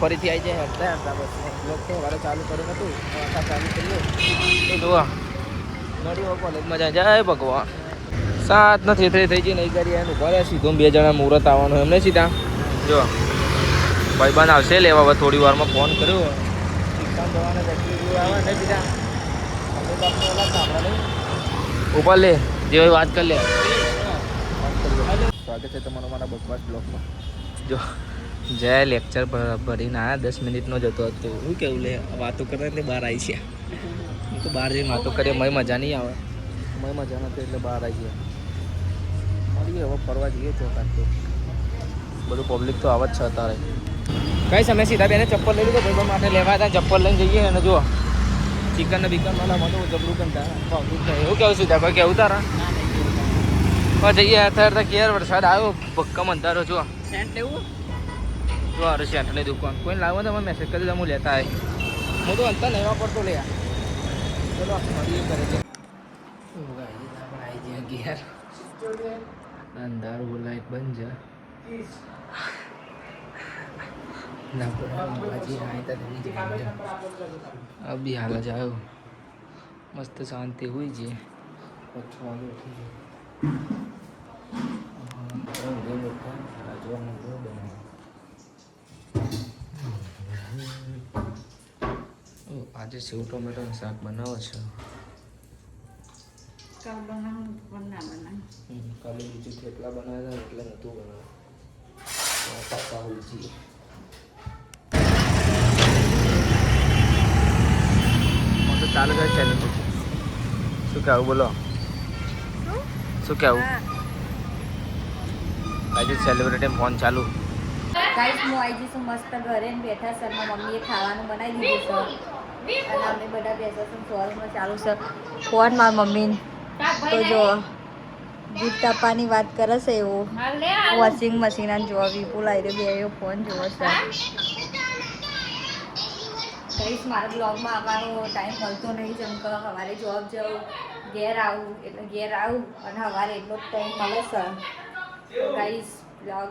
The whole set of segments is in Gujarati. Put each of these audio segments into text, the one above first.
ફરીથી આવી જાય હતા બસ બ્લોગ તો વારે ચાલુ કર્યું હતું આખા ચાલુ કર્યો તો જોવા મળ્યો કોલેજમાં જાય જય ભગવાન 7 નથી થઈ જઈને નહીં કરી એનું ભરે સીધું 2 જણા મુહૂર્ત આવવાનું એમને સીધા જો ભાઈબંધ આવશે લેવા હવે થોડી વારમાં ફોન કર્યો શિક્ષણ જવાના વ્યક્તિ આવે ને સીધા ઉપર લે જે વાત કરી લે સ્વાગત છે તમારો મારા બકવાસ બ્લોગમાં જો જય લેક્ચર ભરીને આવ્યા 10 મિનિટનો જ હતો તો હું કેવું લે વાતો કરે એટલે બહાર આવી છે હું તો બહાર જઈને વાતો કરીએ મય મજા નહીં આવે મય મજા નથી એટલે બહાર આવી ગયા મળીએ હવે ફરવા જઈએ ચોકાટ તો બધું પબ્લિક તો આવે જ છે અત્યારે કઈ સમય સીધા બેને ચપ્પલ લઈ લીધો ભાઈ માટે લેવા હતા ચપ્પલ લઈને જઈએ અને જુઓ ચિકન ને બિકન વાળા મને જબરું કંટા એવું કેવું સીધા કોઈ કેવું તારા જઈએ અત્યારે કેર વરસાદ આવ્યો ભક્કમ અંધારો જો સેન્ટ લેવું જો અરે સેન્ટની દુકાન કોઈ લાવો તો મેસેજ કરી દઉં હું લેતા આવે હું તો અંતર લેવા પડતો લે ચલો મળીએ કરે છે ઘેર અંધારું લાઈટ બંધ છે અભી હાલ જ આવ્યો મસ્ત શાંતિ हुई છે આજે સેવ ટોમેટોનું શાક બનાવો છો કાલે બીજું થેપલા બનાવ્યા એટલે નહોતું બનાવ્યું પાકા ઉલજી તો ચાલુ જાય ચેલેન્જ શું કહેવું બોલો શું કહેવું આજે સેલિબ્રિટી ફોન ચાલુ ગાઈસ હું આવી જઈશું મસ્ત ઘરે ને બેઠા સર મારી મમ્મીએ ખાવાનું બનાવી દીધું છે અને અમે બધા બેસા છે સોલમાં ચાલુ છે ફોન મારી મમ્મી તો જો દૂધ તાપવાની વાત કરે છે એવો વોશિંગ મશીન અને જો વિપુલ આવી રહ્યો બે ફોન જોવો છે ગાઈસ મારા બ્લોગમાં આવવાનો ટાઈમ મળતો નહીં જેમ કે સવારે જોબ જાઉં ઘેર આવું એટલે ઘેર આવું અને સવારે એટલો જ ટાઈમ મળે છે તો ગાઈસ બ્લોગ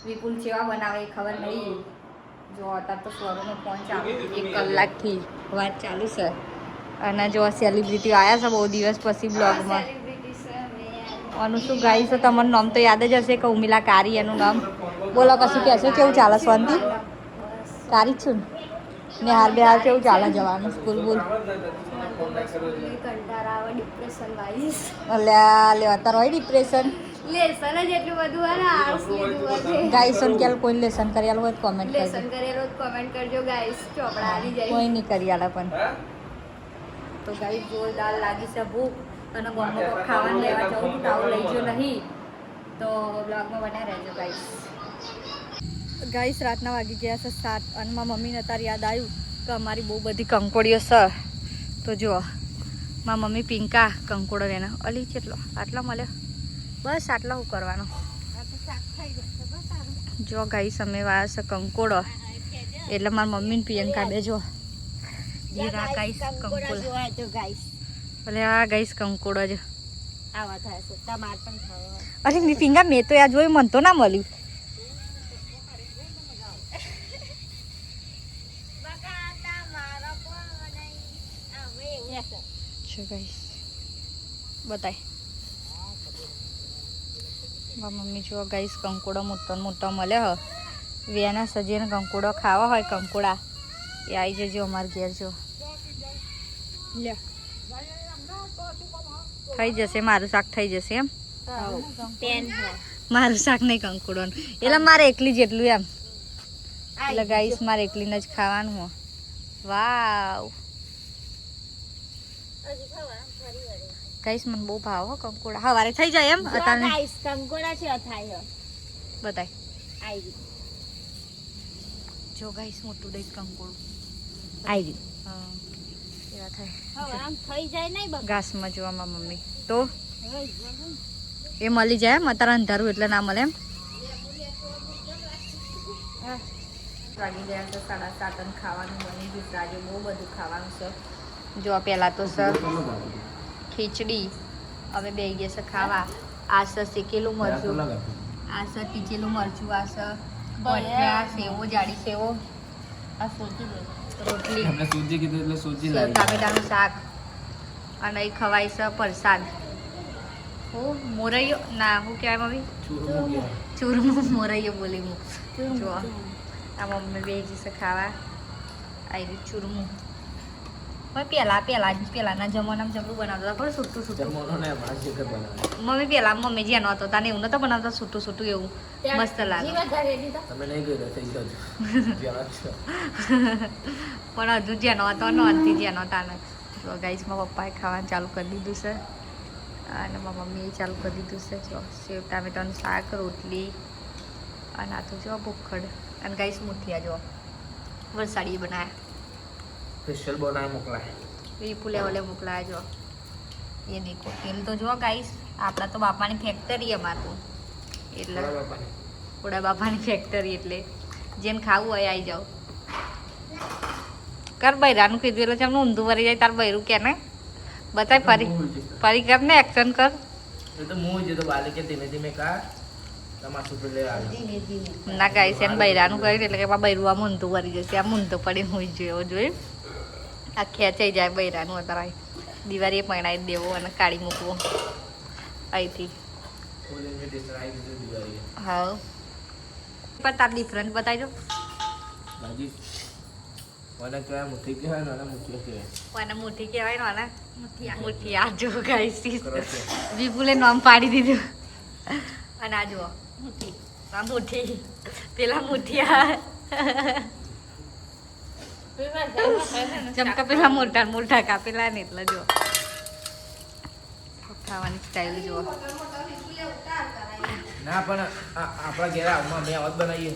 વિપુલ જેવા બનાવે એ ખબર નહીં જો અત્યારે તો સ્વરોનો ફોન ચાલુ 1 કલાકથી વાત ચાલુ છે અને જો સેલિબ્રિટી આવ્યા છે બહુ દિવસ પછી બ્લોગમાં આનું શું ગાઈસ તમારું નામ તો યાદ જ હશે કે ઉમિલા કારી એનું નામ બોલો કશું કહેશો કેવું ચાલે સ્વંતિ કારી જ છું ને હાર બે હાલ કેવું ચાલે જવાનું સ્કૂલ બોલ અલ્યા લે અત્યારે હોય ડિપ્રેશન લેસન જ એટલું બધું હોય ને આરસી બધું ગાઈસ ઓન કેલ કોઈ લેસન કરેલું હોય કોમેન્ટ કરજો લેસન કરેલો કોમેન્ટ કરજો ગાઈસ ચોપડા આવી જાય કોઈ નહીં કરિયાલા પણ તો ગાઈસ જોરદાર લાગી છે ભૂખ અને ગોળનો ખાવાનું લેવા જવું તો આવું લઈ જો નહીં તો બ્લોગમાં બનાવી રહેજો ગાઈસ ગાઈસ રાતના વાગી ગયા છે 7 અને મારા મમ્મીને અત્યારે યાદ આવ્યું કે અમારી બહુ બધી કંકોડીઓ છે તો જો મારા મમ્મી પિંકા કંકોડો એને અલી કેટલો આટલા મળ્યો બસ આટલા શું કરવાનો જો ગાઈસ અમે વાયા છે કંકોડો એટલે મારા મમ્મી ને પ્રિયંકા બે જો ગાઈસ કંકોડો ભલે આ ગાઈસ કંકોડો જ આવા થાય છે તમાર પણ ખાવા અરે મી પિંકા મેં તો યાદ જોયું મને તો ના મળ્યું ગાઈસ બતાય મમ્મી જો ગાઈસ કંકોડો મોટો મોટો મળે હ વેના સજીને કંકોડો ખાવા હોય કંકોડા એ આવી જજો અમારે ઘેર જો લે થઈ જશે મારું શાક થઈ જશે એમ મારું શાક નહીં કંકોડોનું એટલે મારે એકલી જેટલું એમ એટલે ગાઈસ મારે એકલીને જ ખાવાનું હો વાવ ગાઈસ મને બહુ ભાવ હો કંકોડા હવારે થઈ જાય એમ અત્યારે ગાઈસ કંકોડા છે થાય બતાય આવી જો ગાઈસ મોટું દઈ કંકોડું આવી હા એવા થાય હવે આમ થઈ જાય નહીં બસ ઘાસમાં જોવામાં મમ્મી તો એ મળી જાય એમ અત્યારે અંધારું એટલે ના મળે એમ વાગી ગયા તો 7:30 અને ખાવાનું બની ગયું આજે બહુ બધું ખાવાનું છે જો પહેલાં તો સર ખીચડી હવે બે ગયા છે ખાવા આ છે શેકેલું મરચું આ છે ટીચેલું મરચું આ છે ભજીયા સેવો જાડી સેવો આ રોટલી આપણે સૂજી કીધું એટલે સૂજી સેવ ટામેટાનું શાક અને અહીં ખવાય છે પ્રસાદ હું મોરૈયો ના હું કહેવાય મમ્મી ચૂરમું મોરૈયો બોલી હું જો આ મમ્મી બેસી છે ખાવા આવી ચૂરમું પહેલાના જમાનામાં જમવું બનાવતા હતા પણ છૂટું છૂટું મમ્મી પહેલા મમ્મી જેનો હતો તાને એવું નતો બનાવતા છૂટું છૂટું એવું મસ્ત લાગે પણ હજુ જેનો હતો નોંધથી જેનો તાને જો ગાઈસ મારા પપ્પાએ ખાવાનું ચાલુ કરી દીધું છે અને મારા મમ્મીએ ચાલુ કરી દીધું છે જો સેવ ટામેટાનું શાક રોટલી અને આ તો જો ભૂખડ અને ગાઈસ મુઠિયા જો વરસાડી બનાવ્યા સ્પેશિયલ બનાવી મોકલાય વિપુલે ઓલે મોકલાયા જો એ દેખો તેલ તો જો ગાઈસ આપણા તો બાપાની ફેક્ટરી અમારું એટલે ઓડા બાપાની ફેક્ટરી એટલે જેને ખાવું હોય આવી જાઓ કર બૈરાનું કીધું એટલે તમને ઊંધું વરી જાય તાર બૈરું કે ને બતાય ફરી કર ને એક્શન કર એ તો હું જે તો બાલે કે ધીમે ધીમે કા તમારું પેલે આવે ના ગાઈસ એને બૈરાનું કર્યું એટલે કે બૈરું આમ ઊંધું વરી જશે આમ ઊંધું પડી હું જોયો જોયું આ ખેંચાઈ જાય બૈરાનું અત્યારે દિવાળીએ પૈણાઈ દેવો અને કાઢી મૂકવો અહીંથી હા પણ તાર ડિફરન્સ બતાવજો બાજી વાના કહેવાય મુઠ્ઠી કહેવાય ને વાના મુઠ્ઠી કહેવાય કોને મુઠ્ઠી કહેવાય ને મુઠ્ઠી આ જો ગાઈસ વિપુલે નામ પાડી દીધું અને આ જુઓ આ મુઠ્ઠી પેલા મુઠિયા ચમકા પેલા મોટા મોટા કાપેલા ને એટલે જો ખાવાની સ્ટાઈલ જુઓ ના પણ આપણા ઘેર અમે આવાજ બનાવીએ